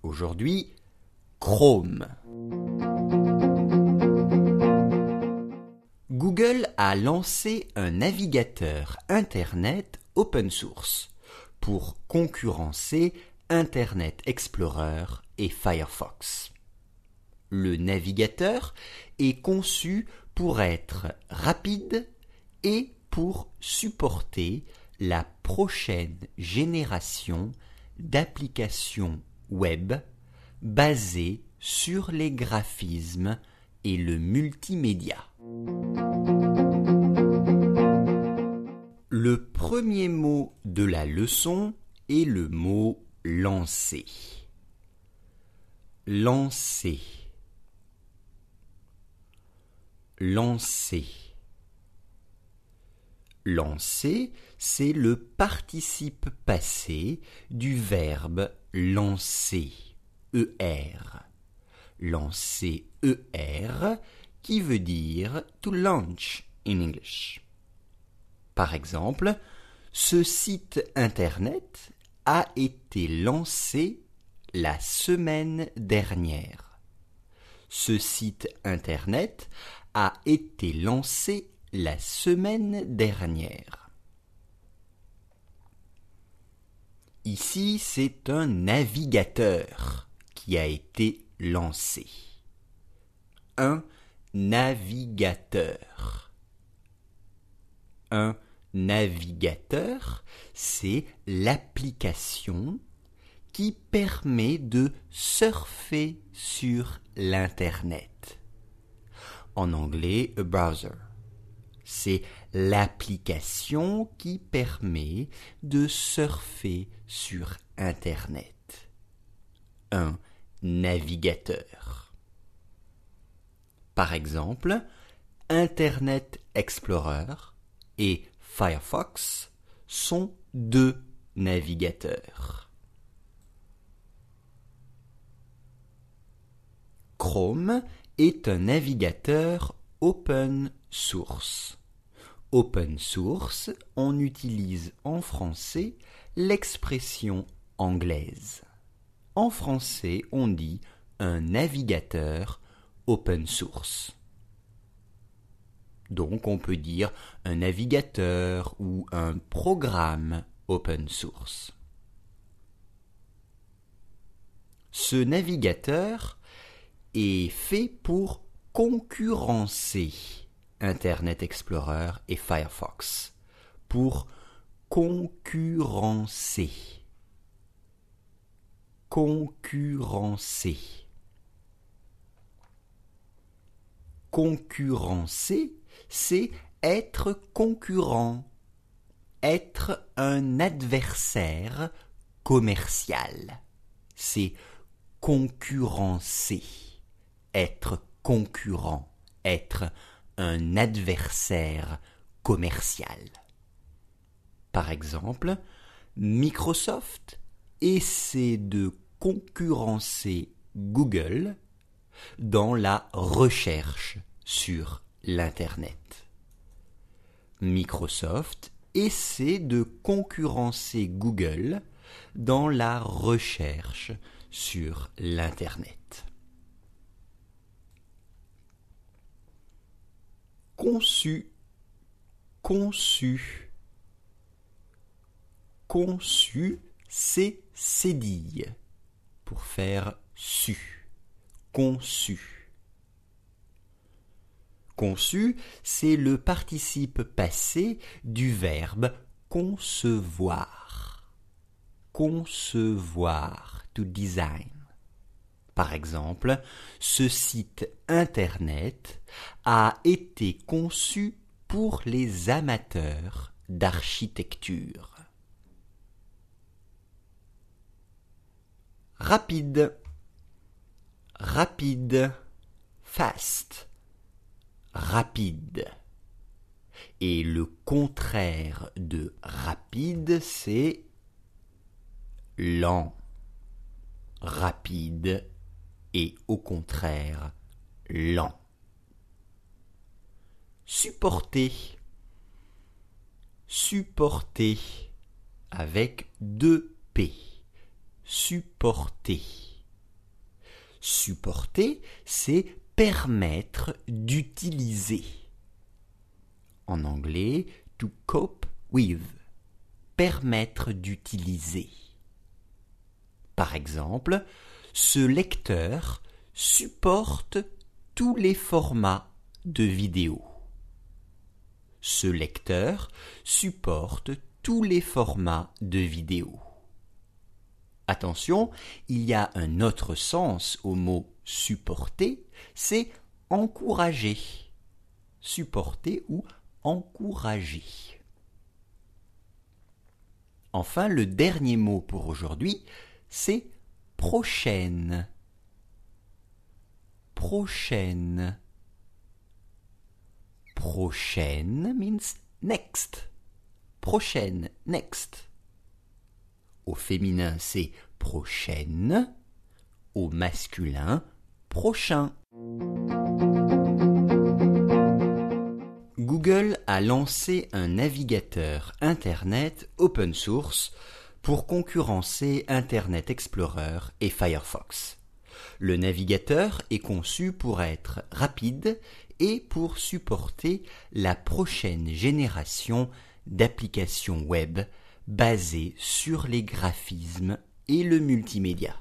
Aujourd'hui, Chrome. Google a lancé un navigateur Internet open source pour concurrencer Internet Explorer et Firefox. Le navigateur est conçu pour être rapide et pour supporter la prochaine génération d'applications web basées sur les graphismes et le multimédia. Le premier mot de la leçon est le mot lancer. Lancer. Lancer. Lancer, c'est le participe passé du verbe lancer, ER. Lancer, ER, qui veut dire to launch in English. Par exemple, ce site internet a été lancé la semaine dernière. Ce site internet a été lancé la semaine dernière. Ici, c'est un navigateur qui a été lancé. Un navigateur. Un navigateur, c'est l'application qui permet de surfer sur l'Internet. En anglais, a browser. C'est l'application qui permet de surfer sur Internet. Un navigateur. Par exemple, Internet Explorer et Firefox sont deux navigateurs. Chrome est un navigateur open source. Open source, on utilise en français l'expression anglaise. En français, on dit un navigateur open source. Donc on peut dire un navigateur ou un programme open source. Ce navigateur est fait pour concurrencer Internet Explorer et Firefox. Pour concurrencer. Concurrencer. Concurrencer, c'est être concurrent, être un adversaire commercial. C'est concurrencer, être concurrent, être un adversaire commercial. Par exemple, Microsoft essaie de concurrencer Google dans la recherche sur l'Internet. Microsoft essaie de concurrencer Google dans la recherche sur l'Internet. Conçu, conçu. Conçu, c'est cédille pour faire su. Conçu. Conçu, c'est le participe passé du verbe concevoir. Concevoir, to design. Par exemple, ce site internet a été conçu pour les amateurs d'architecture. Rapide, rapide, fast, rapide. Et le contraire de rapide, c'est lent. Rapide et au contraire lent. Supporter, supporter avec deux P. Supporter. Supporter, c'est permettre d'utiliser. En anglais, to cope with. Permettre d'utiliser. Par exemple, ce lecteur supporte tous les formats de vidéo. Ce lecteur supporte tous les formats de vidéo. Attention, il y a un autre sens au mot supporter, c'est encourager. Supporter ou encourager. Enfin, le dernier mot pour aujourd'hui, c'est prochaine. Prochaine. Prochaine means next. Prochaine, next. Au féminin, c'est prochaine. Au masculin, prochain. Google a lancé un navigateur Internet open source pour concurrencer Internet Explorer et Firefox. Le navigateur est conçu pour être rapide et pour supporter la prochaine génération d'applications web basées sur les graphismes et le multimédia.